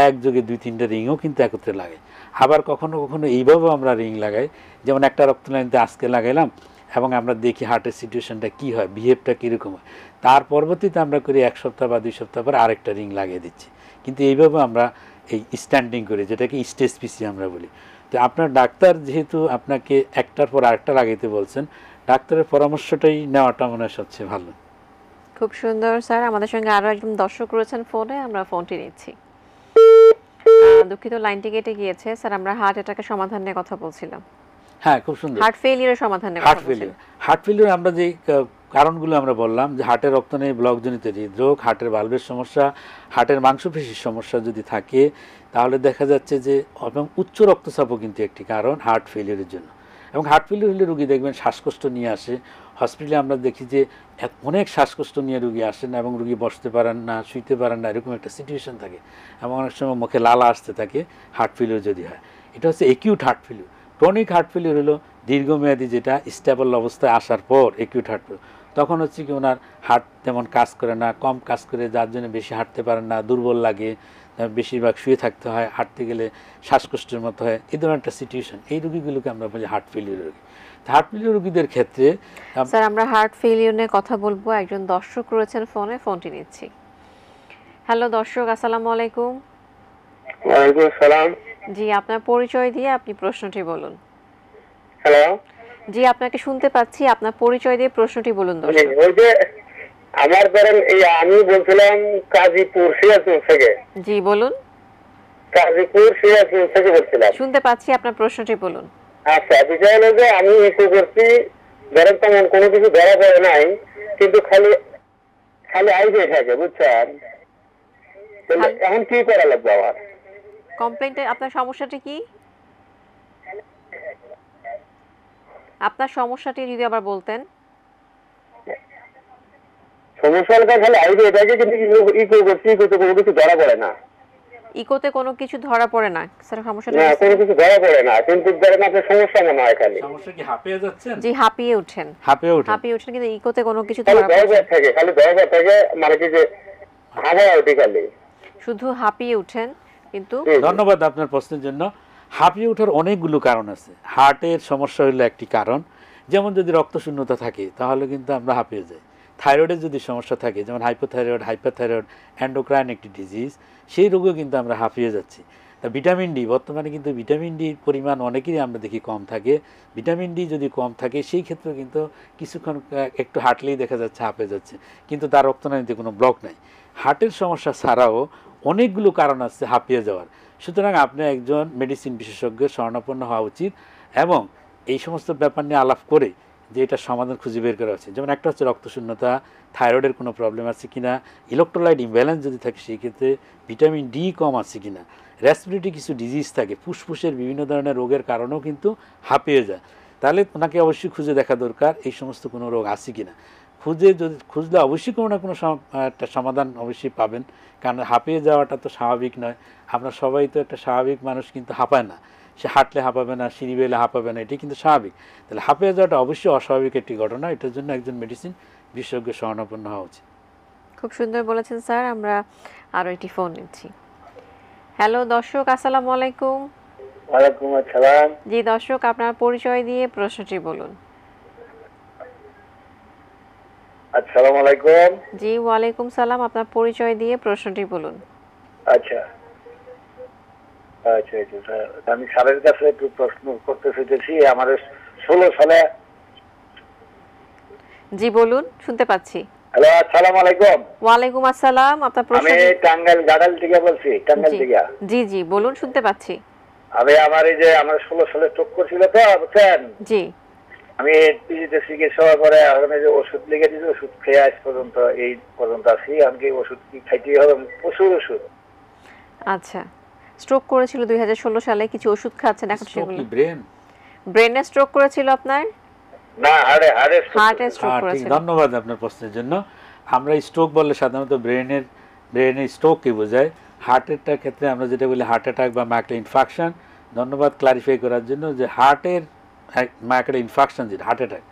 একযোগে 2-3টা রিংও কিন্তু একত্রে লাগাই। আবার কখনো কখনো এইভাবেও আমরা রিং লাগাই, যেমন একটা রক্তনালীতে আজকে লাগাইলাম এবং আমরা দেখি হার্টের সিচুয়েশনটা কী হয়, বিহেভটা কীরকম হয়, তার পরবর্তীতে আমরা করি 1 সপ্তাহ বা 2 সপ্তাহ পর আরেকটা রিং লাগিয়ে দিচ্ছি। কিন্তু এইভাবে আমরা এই স্ট্যান্ডিং করি, যেটাকে স্টেজ পিসি আমরা বলি। তো আপনার ডাক্তার যেহেতু আপনাকে একটার পর আরেকটা লাগাইতে বলছেন, ডাক্তারের পরামর্শটাই নেওয়াটা মনে হয় সবচেয়ে ভালো। খুব সুন্দর স্যার। আমাদের সঙ্গে আরো একজন দর্শক রয়েছেন ফোনে, আমরা ফোনটি নিচ্ছি। দুঃখিত, লাইনটি কেটে গিয়েছে স্যার। আমরা হার্ট অ্যাটাকের সমাধান নিয়ে কথা বলছিলাম। হ্যাঁ, খুব সুন্দর। হার্ট ফেলিয়ারের সমাধান নিয়ে হার্ট কথা ফেলিয়ার, বলছিলাম। হার্ট ফেলিয়ার আমরা যে কারণগুলো আমরা বললাম, যে হার্টের রক্তনালী ব্লকজনিত হৃদরোগ, হার্টের ভালভের সমস্যা, হার্টের মাংসপেশির সমস্যা যদি থাকে, তাহলে দেখা যাচ্ছে যে এবং উচ্চ রক্তচাপও কিন্তু একটি কারণ হার্ট ফেলিয়ারের জন্য। এবং হার্ট ফেলিয়ার হলে রুগী দেখবেন শ্বাসকষ্ট নিয়ে আসে। হসপিটালে আমরা দেখি যে অনেক শ্বাসকষ্ট নিয়ে রুগী আসেন এবং রুগী বসতে পারেন না, শুইতে পারেন না, এরকম একটা সিচুয়েশন থাকে এবং অনেক সময় মুখে লালা আসতে থাকে হার্ট ফেলিয়ার যদি হয়। এটা হচ্ছে acute heart failure. Chronic heart failure হলো দীর্ঘমেয়াদী, যেটা স্টেবল অবস্থায় আসার পর একিউট হার্ট ফেলিয়ার। তখন হচ্ছে কি ওনার হার্ট তেমন কাজ করে না, কম কাজ করে, যার জন্য বেশি হাঁটতে পারেন না, দুর্বল লাগে, বেশিরভাগ শুয়ে থাকতে হয়, হাঁটতে গেলে শ্বাসকষ্টের মতো হয়, এই ধরনের একটা সিচুয়েশন। এই রোগীগুলোকে আমরা বলি হার্ট ফেলিয়ার রোগী। হার্ট ফেলিয়ার রোগীদের ক্ষেত্রে স্যার আমরা হার্ট ফেলিয়ার নিয়ে কথা বলবো। একজন দর্শক রয়েছেন ফোনে, ফোনটি নিচ্ছি। হ্যালো দর্শক, আসসালামু আলাইকুম। ওয়ালাইকুম আসসালাম। জি, আপনার পরিচয় দিয়ে আপনি প্রশ্নটি বলুন। হ্যালো। জি, আপনাকে শুনতে পাচ্ছি। আপনার পরিচয় দিয়ে প্রশ্নটি বলুন দর্শক। ওই যে আমার ধরেন এই আমি বলছিলাম কাজীপুর সিরাজগঞ্জ থেকে। জি বলুন। কাজীপুর সিরাজগঞ্জ থেকে বলছিলাম। শুনতে পাচ্ছি, আপনার প্রশ্নটি বলুন। আচ্ছা, বিষয় হলো যে আমি ইকো করছি, ধরেন তেমন কোনো কিছু ধরা পড়ে নাই, কিন্তু খালি খালি আইডিয়া থাকে, বুঝছেন? এখন কি করা লাগবে আমার? কমপ্লেইনটা, আপনার সমস্যাটি কি? আপনার সমস্যাটি যদি আবার বলতেন। সমস্যাটা খালি আইডিয়া থাকে, কিন্তু ইকো করছি, ইকোতে কোনো কিছু ধরা পড়ে না। ইকোতে কোনো কিছু ধরা পড়ে না স্যার? সমস্যাটা না, কোনো কিছু ধরা পড়ে না, কিন্তু ধরেন আপনার সমস্যা মনে হয় খালি। সমস্যা কি হাঁপিয়ে যাচ্ছেন? জি, হাঁপিয়ে ওঠেন। হাঁপিয়ে ওঠেন, হাঁপিয়ে ওঠেন, কিন্তু ইকোতে কোনো কিছু খালি ধরা পড়ে না। থাকে, খালি দরকার থাকে, মানে কি যে হাওয়া ওঠে খালি, শুধু হাঁপিয়ে ওঠেন কিন্তু। ধন্যবাদ আপনার প্রশ্নের জন্য। হাঁপিয়ে ওঠার অনেকগুলো কারণ আছে। হার্টের সমস্যা হলো একটি কারণ। যেমন যদি রক্তশূন্যতা থাকে তাহলে কিন্তু আমরা হাঁপিয়ে যাই। থাইরয়েডের যদি সমস্যা থাকে, যেমন হাইপোথাইরয়েড, হাইপারথাইরয়েড, এন্ডোক্রাইন একটি ডিজিজ, সেই রোগেও কিন্তু আমরা হাঁপিয়ে যাচ্ছি। তা ভিটামিন ডি, বর্তমানে কিন্তু ভিটামিন ডির পরিমাণ অনেকেরই আমরা দেখি কম থাকে। ভিটামিন ডি যদি কম থাকে সেই ক্ষেত্রে কিন্তু কিছুক্ষণ একটু হাঁটলেই দেখা যাচ্ছে হাঁপিয়ে যাচ্ছে, কিন্তু তার রক্তনালীতে কোনো ব্লক নাই। হার্টের সমস্যা ছাড়াও অনেকগুলো কারণ আছে হাঁপিয়ে যাওয়ার। সুতরাং আপনি একজন মেডিসিন বিশেষজ্ঞের শরণাপন্ন হওয়া উচিত এবং এই সমস্ত ব্যাপার নিয়ে আলাপ করে যে এটা সমাধান খুঁজে বের করা উচিত। যেমন একটা হচ্ছে রক্তশূন্যতা, থাইরয়েডের কোনো প্রবলেম আছে কিনা, ইলেকট্রোলাইট ইমব্যালেন্স যদি থাকে সেই ক্ষেত্রে ভিটামিন ডি কম আছে কিনা, রেসপিরেটরি কিছু ডিজিজ থাকে, ফুসফুসের বিভিন্ন ধরনের রোগের কারণেও কিন্তু হাঁপিয়ে যায়। তাহলে ওনাকে অবশ্যই খুঁজে দেখা দরকার এই সমস্ত কোনো রোগ আছে কিনা। খুঁজলে অবশ্যই কোনো না কোনো একটা সমাধান অবশ্যই পাবেন, কারণ হাঁপিয়ে যাওয়াটা তো স্বাভাবিক নয়। আমরা সবাই তো একটা স্বাভাবিক মানুষ, কিন্তু হাঁপায় না, সে হাঁটলে হাঁপাবে না, সিঁড়ি বেলে হাঁপাবে না, এটি কিন্তু স্বাভাবিক। তাহলে হাঁপিয়ে যাওয়াটা অবশ্যই অস্বাভাবিক একটি ঘটনা। এটার জন্য একজন মেডিসিন বিশেষজ্ঞের শরণাপন্ন হওয়া উচিত। খুব সুন্দর বলেছেন স্যার। আমরা আরো একটি ফোন নিচ্ছি। হ্যালো দর্শক, আসসালামু আলাইকুম। ওয়ালাইকুম আসসালাম। জি দর্শক, আপনার পরিচয় দিয়ে প্রশ্নটি বলুন। আসসালামু আলাইকুম। জি ওয়ালাইকুম সালাম, আপনার পরিচয় দিয়ে প্রশ্নটি বলুন। আচ্ছা আচ্ছা আচ্ছা, আমি স্যারের কাছে একটু প্রশ্ন করতে চাইতেছি। আমার 16 সালে। জি বলুন, শুনতে পাচ্ছি। হ্যালো, আসসালামু আলাইকুম। ওয়ালাইকুম আসসালাম, আপনার আমি প্রশ্ন। টাঙ্গাইল গাড়াল থেকে বলছি, টাঙ্গাইল থেকে। জি জি বলুন, শুনতে পাচ্ছি। আমার এই যে আমার 16 সালে স্ট্রোক করছিল তো, বুঝছেন? জি। আমি পিজিতে চিকিৎসা হওয়ার পরে আমি যে ওষুধ লিখে দিয়েছি, ওষুধ খেয়ে আজ পর্যন্ত এই পর্যন্ত আছি। আমাকে ওষুধ কি খাইতেই হবে? প্রচুর ওষুধ। আচ্ছা, স্ট্রোক করেছিল 2016 সালে, কিছু ওষুধ খাচ্ছেন এখন সেগুলো? ব্রেনে স্ট্রোক করেছিল আপনার? না, হার্টে স্ট্রোক করেছিল। ধন্যবাদ আপনার প্রশ্নের জন্য। আমরা স্ট্রোক বললে সাধারণত ব্রেনের স্ট্রোককে বোঝায়। হার্টেরটার ক্ষেত্রে আমরা যেটা বলি হার্ট অ্যাটাক বা মায়োকার্ডিয়াল ইনফাকশন। ধন্যবাদ ক্লারিফাই করার জন্য যে হার্টের মায়োকার্ডিয়াল ইনফাকশন, যেটা হার্ট অ্যাটাক,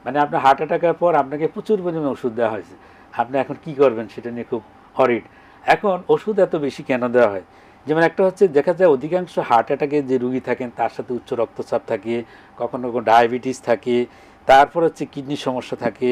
মানে আপনার হার্ট অ্যাটাকের পর আপনাকে প্রচুর পরিমাণে ওষুধ দেওয়া হয়েছে, আপনি এখন কি করবেন সেটা নিয়ে খুব হরিড। এখন ওষুধ এত বেশি কেন দেওয়া হয়? যেমন একটা হচ্ছে দেখা যায় অধিকাংশ হার্ট অ্যাটাকে যে রুগী থাকেন তার সাথে উচ্চ রক্তচাপ থাকে, কখনো কখনো ডায়াবেটিস থাকে, তারপর হচ্ছে কিডনির সমস্যা থাকে,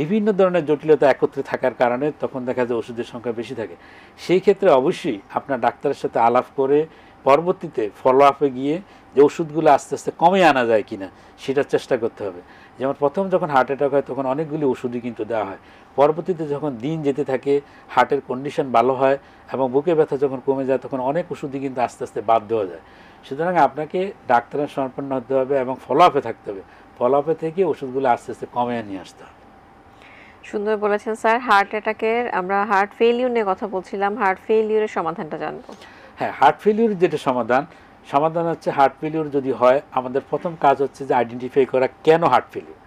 বিভিন্ন ধরনের জটিলতা একত্রে থাকার কারণে তখন দেখা যায় ওষুধের সংখ্যা বেশি থাকে। সেই ক্ষেত্রে অবশ্যই আপনার ডাক্তারের সাথে আলাপ করে পরবর্তীতে ফলো আপে গিয়ে যে ওষুধগুলো আস্তে আস্তে কমে আনা যায় কিনা সেটার চেষ্টা করতে হবে। যেমন প্রথম যখন হার্ট অ্যাটাক হয় তখন অনেকগুলি ওষুধই কিন্তু দেওয়া হয়, পরবর্তীতে যখন দিন যেতে থাকে হার্টের কন্ডিশন ভালো হয় এবং বুকে ব্যথা যখন কমে যায় তখন অনেক ওষুধই কিন্তু আস্তে আস্তে বাদ দেওয়া যায়। সুতরাং আপনাকে ডাক্তারের শরণাপন্ন হতে হবে এবং ফলো আপে থাকতে হবে, ফলো আপে থেকে ওষুধগুলো আস্তে আস্তে কমে নিয়ে আসতে হবে। সুন্দর বলেছেন স্যার। হার্ট অ্যাটাকের আমরা হার্ট ফেলিউর নিয়ে কথা বলছিলাম, হার্ট ফেলিউরের সমাধানটা জানবো। হ্যাঁ, হার্ট ফেলিউর যেটা সমাধান হচ্ছে হার্ট ফেলিউর যদি হয় আমাদের প্রথম কাজ হচ্ছে যে আইডেন্টিফাই করা কেন হার্ট ফেলিউর।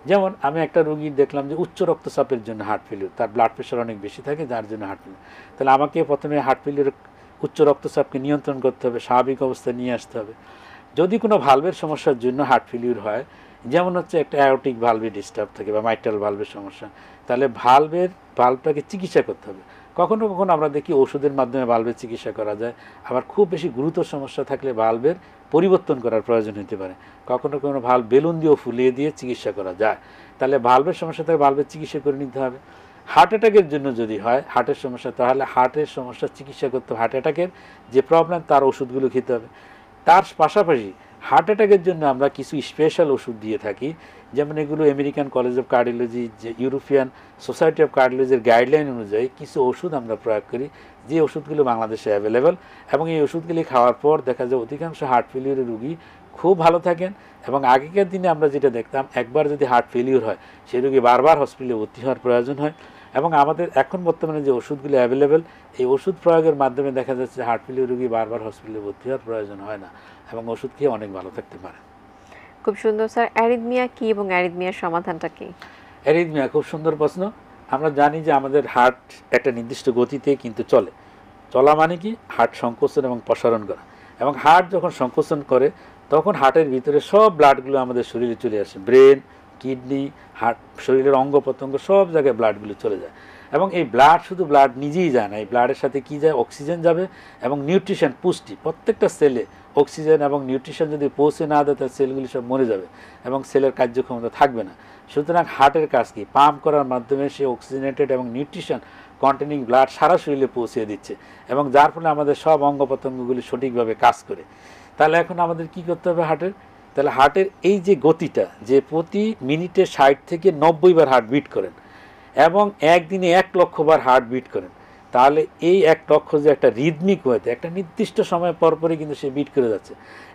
যেমন আমি একটা রোগী দেখলাম যে উচ্চ রক্তচাপের জন্য হার্ট ফেলিউর, তার ব্লাড প্রেশার অনেক বেশি থাকে যার জন্য হার্ট ফেলিউর। তাহলে আমাকে প্রথমে হার্ট ফেলিউর উচ্চ রক্তচাপকে নিয়ন্ত্রণ করতে হবে, স্বাভাবিক অবস্থায় নিয়ে আসতে হবে। যদি কোনো ভালভের সমস্যার জন্য হার্ট ফেলিউর হয়, যেমন হচ্ছে একটা অ্যাওরটিক ভালভে ডিস্টার্ব থাকে বা মাইট্রাল ভালভের সমস্যা, তাহলে ভালভটাকে চিকিৎসা করতে হবে। কখনো কখনো আমরা দেখি ওষুধের মাধ্যমে ভালভের চিকিৎসা করা যায়, আবার খুব বেশি গুরুতর সমস্যা থাকলে ভালভের পরিবর্তন করার প্রয়োজন হতে পারে। কখনো কখনো ভালভ বেলুন দিয়েও ফুলিয়ে দিয়ে চিকিৎসা করা যায়। তাহলে ভালভের সমস্যা থাকলে ভালভের চিকিৎসা করে নিতে হবে। হার্ট অ্যাটাকের জন্য যদি হয় হার্টের সমস্যা, তাহলে হার্টের সমস্যার চিকিৎসা করতে হবে। হার্ট অ্যাটাকের যে প্রবলেম তার ওষুধগুলো খেতে হবে। তার পাশাপাশি হার্ট অ্যাটাকের জন্য আমরা কিছু স্পেশাল ওষুধ দিয়ে থাকি, যেমন এগুলো আমেরিকান কলেজ অফ কার্ডিওলজি, যে ইউরোপিয়ান সোসাইটি অফ কার্ডিওলজির গাইডলাইন অনুযায়ী কিছু ওষুধ আমরা প্রয়োগ করি, যে ওষুধগুলো বাংলাদেশে অ্যাভেলেবেল। এবং এই ওষুধগুলি খাওয়ার পর দেখা যায় অধিকাংশ হার্ট ফেলিউরের রুগী খুব ভালো থাকেন। এবং আগেকার দিনে আমরা যেটা দেখতাম, একবার যদি হার্ট ফেলিউর হয় সেই রুগী বারবার হসপিটালে ভর্তি হওয়ার প্রয়োজন হয়। এবং আমাদের এখন বর্তমানে যে ওষুধগুলো অ্যাভেলেবেল, এই ওষুধ প্রয়োগের মাধ্যমে দেখা যাচ্ছে হার্ট ফেলিউর রুগী বারবার হসপিটালে ভর্তি হওয়ার প্রয়োজন হয় না এবং ওষুধ খেয়ে অনেক ভালো থাকতে পারে। খুব সুন্দর স্যার। অ্যারিথমিয়া কি এবং অ্যারিথমিয়ার সমাধানটা কি? অ্যারিথমিয়া খুব সুন্দর প্রশ্ন। আমরা জানি যে আমাদের হার্ট একটা নির্দিষ্ট গতিতে কিন্তু চলা মানে কি হার্ট সংকোচন এবং প্রসারণ করা। এবং হার্ট যখন সংকোচন করে তখন হার্টের ভিতরে সব ব্লাডগুলো আমাদের শরীরে চলে আসে, ব্রেন, কিডনি, হার্ট, শরীরের অঙ্গ প্রত্যঙ্গ সব জায়গায় ব্লাডগুলো চলে যায়। এবং এই ব্লাড শুধু ব্লাড নিজেই যায় না, এই ব্লাডের সাথে কি যায়, অক্সিজেন যাবে এবং নিউট্রিশন, পুষ্টি। প্রত্যেকটা সেলে অক্সিজেন এবং নিউট্রিশন যদি পৌঁছে না দেয় তার সেলগুলি সব মরে যাবে এবং সেলের কার্যক্ষমতা থাকবে না। সুতরাং হার্টের কাজ কি, পাম্প করার মাধ্যমে সে অক্সিজেনেটেড এবং নিউট্রিশন কন্টেনিং ব্লাড সারা শরীরে পৌঁছে দিচ্ছে এবং যার ফলে আমাদের সব অঙ্গ প্রত্যঙ্গগুলি সঠিকভাবে কাজ করে। তাহলে এখন আমাদের কি করতে হবে হার্টের? তাহলে হার্টের এই যে গতিটা, যে প্রতি মিনিটে 60 থেকে 90 বার হার্ট বিট করেন এবং একদিনে 1 লক্ষ বার হার্ট বিট করেন, তাহলে এই 1 লক্ষ যে একটা রিদমিক হয়েছে একটা নির্দিষ্ট সময় পরপরই কিন্তু সে বিট করে যাচ্ছে।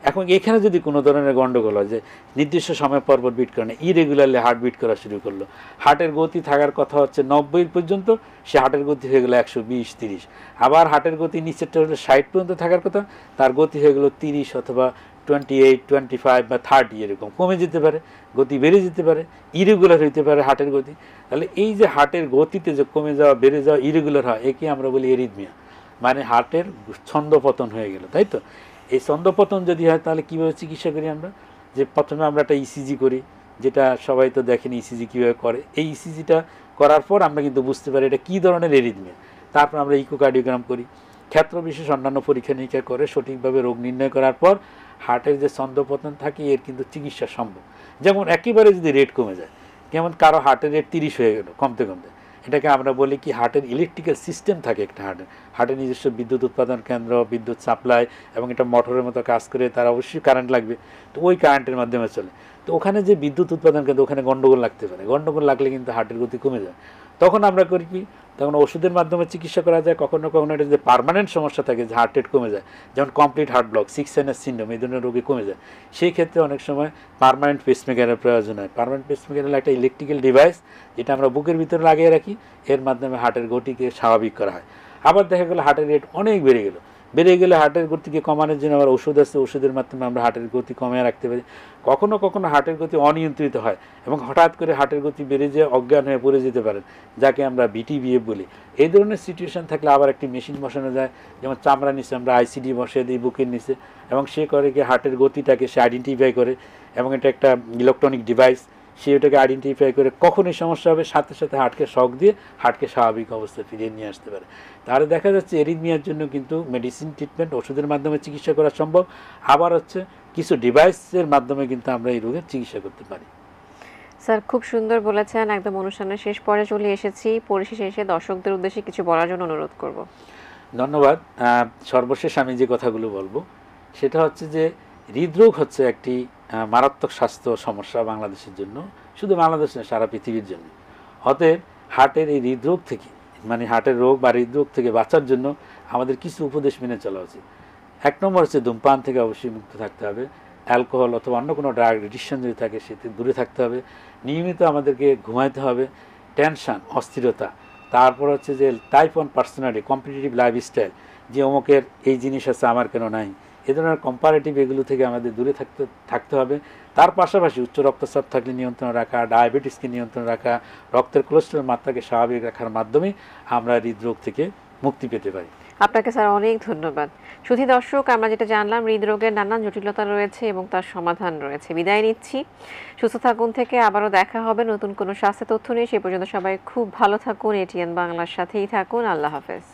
এখন এখানে যদি কোনো ধরনের গণ্ডগোল হয় যে নির্দিষ্ট সময় পরপর বিট করে না, ইরেগুলারলি হার্ট বিট করা শুরু করলো, হার্টের গতি থাকার কথা হচ্ছে 90 পর্যন্ত, সে হার্টের গতি হয়ে গেলো 120-30। আবার হার্টের গতি নিচেরটা হলে 60 পর্যন্ত থাকার কথা, তার গতি হয়ে গেলো 30 অথবা 28, 25 বা 30, এরকম কমে যেতে পারে, গতি বেড়ে যেতে পারে, ইরেগুলার হইতে পারে হার্টের গতি। তাহলে এই যে হার্টের গতিতে যে কমে যাওয়া, বেড়ে যাওয়া, ইরেগুলার হয়, একে আমরা বলি এরিথমিয়া, মানে হার্টের ছন্দপতন হয়ে গেল, তাই তো? এই ছন্দপতন যদি হয় তাহলে কীভাবে চিকিৎসা করি আমরা? যে প্রথমে আমরা একটা ইসিজি করি, যেটা সবাই তো দেখেনি ইসিজি কীভাবে করে। এই ইসিজিটা করার পর আমরা কিন্তু বুঝতে পারি এটা কী ধরনের এরিথমিয়া। তারপর আমরা ইকোকার্ডিওগ্রাম করি, ক্ষেত্র বিশেষ অন্যান্য পরীক্ষা নিরীক্ষা করে সঠিকভাবে রোগ নির্ণয় করার পর হার্টের যে ছন্দপতন থাকে এর কিন্তু চিকিৎসা সম্ভব। যেমন একেবারে যদি রেট কমে যায়, যেমন কারো হার্টের রেট 30 হয়ে গেল কমতে কমতে, এটাকে আমরা বলি কি হার্টের ইলেকট্রিক্যাল সিস্টেম থাকে একটা হার্টের নিজস্ব বিদ্যুৎ উৎপাদন কেন্দ্র, বিদ্যুৎ সাপ্লাই, এবং এটা মোটরের মতো কাজ করে, তার অবশ্যই কারেন্ট লাগবে, তো ওই কারেন্টের মাধ্যমে চলে। তো ওখানে যে বিদ্যুৎ উৎপাদন কেন্দ্র, ওখানে গণ্ডগোল লাগতে পারে, গণ্ডগোল লাগলে কিন্তু হার্টের গতি কমে যায়। তখন আমরা করি কি, তখন ওষুধের মাধ্যমে চিকিৎসা করা যায়। কখনো কখনো এটা যে পার্মানেন্ট সমস্যা থাকে, যে হার্ট রেট কমে যায়, যেমন complete heart block, 6 sinus syndrome, এই ধরনের রোগী কমে যায়, সেই ক্ষেত্রে অনেক সময় পার্মানেন্ট পেসমেকারের প্রয়োজন হয়। পার্মানেন্ট পেসমেকার হলো একটা ইলেকট্রিক্যাল ডিভাইস যেটা আমরা বুকের ভিতরে লাগিয়ে রাখি, এর মাধ্যমে হার্টের গতিকে স্বাভাবিক করা হয়। আবার দেখা গেলো হার্টের রেট অনেক বেড়ে গেলে হার্টের গতিকে কমানোর জন্য আবার ওষুধ আছে, ওষুধের মাধ্যমে আমরা হার্টের গতি কমিয়ে রাখতে পারি। কখনো কখনো হার্টের গতি অনিয়ন্ত্রিত হয় এবং হঠাৎ করে হার্টের গতি বেড়ে যেয়ে অজ্ঞান হয়ে পড়ে যেতে পারেন, যাকে আমরা বিটিবিএফ বলি। এই ধরনের সিচুয়েশান থাকলে আবার একটি মেশিন বসানো যায়, যেমন চামড়ার নিচে আমরা আইসিডি বসিয়ে দিই বুকের নিচে, এবং সে করে কি হার্টের গতিটাকে সে আইডেন্টিফাই করে, এবং এটা একটা ইলেকট্রনিক ডিভাইস, সে ওটাকে আইডেন্টিফাই করে কখনই সমস্যা হবে সাথে সাথে হার্টকে শক দিয়ে হার্টকে স্বাভাবিক অবস্থায় ফিরিয়ে নিয়ে আসতে পারে। তাহলে দেখা যাচ্ছে এরিথমিয়ার জন্য কিন্তু মেডিসিন ট্রিটমেন্ট ওষুধের মাধ্যমে চিকিৎসা করা সম্ভব, আবার হচ্ছে কিছু ডিভাইসের মাধ্যমে কিন্তু আমরা এই রোগের চিকিৎসা করতে পারি। স্যার খুব সুন্দর বলেছেন। একদম অনুষ্ঠানের শেষ পর্যায়ে চলে এসেছি। পরিশেষে এসে দর্শকদের উদ্দেশ্যে কিছু বলার জন্য অনুরোধ করব। ধন্যবাদ। সর্বশেষ আমি যে কথাগুলো বলবো সেটা হচ্ছে যে হৃদরোগ হচ্ছে একটি মারাত্মক স্বাস্থ্য সমস্যা বাংলাদেশের জন্য, শুধু বাংলাদেশ না সারা পৃথিবীর জন্য। অতএব হার্টের এই হৃদরোগ থেকে মানে হার্টের রোগ বা হৃদরোগ থেকে বাঁচার জন্য আমাদের কিছু উপদেশ মেনে চলা উচিত। 1 নম্বর হচ্ছে ধূমপান থেকে অবশ্যই মুক্ত থাকতে হবে, অ্যালকোহল অথবা অন্য কোনো ড্রাগ এডিকশন যদি থাকে সেতে দূরে থাকতে হবে, নিয়মিত আমাদেরকে ঘুমাইতে হবে, টেনশন অস্থিরতা, তারপর হচ্ছে যে টাইপ 1 পার্সোনালিটি কম্পিটিটিভ লাইফস্টাইল, যে অমুকের এই জিনিস আছে আমার কেন নাই, এ ধরনের কম্পারেটিভ এগুলো থেকে আমাদের দূরে থাকতে হবে। তার পাশাপাশি উচ্চ রক্তচাপ থাকলে নিয়ন্ত্রণ রাখা, ডায়াবেটিসকে নিয়ন্ত্রণ রাখা, রক্তের কোলেস্টেরল মাত্রাকে স্বাভাবিক রাখার মাধ্যমে আমরা হৃদরোগ থেকে মুক্তি পেতে পারি। আপনাকে স্যার অনেক ধন্যবাদ। সুধী দর্শক, আমরা যেটা জানলাম হৃদরোগের নানান জটিলতা রয়েছে এবং তার সমাধান রয়েছে। বিদায় নিচ্ছি, সুস্থ থাকুন থেকে আবারও দেখা হবে নতুন কোনো স্বাস্থ্য তথ্য নিয়ে। সে পর্যন্ত সবাই খুব ভালো থাকুন, এটিএন বাংলার সাথেই থাকুন। আল্লাহ হাফেজ।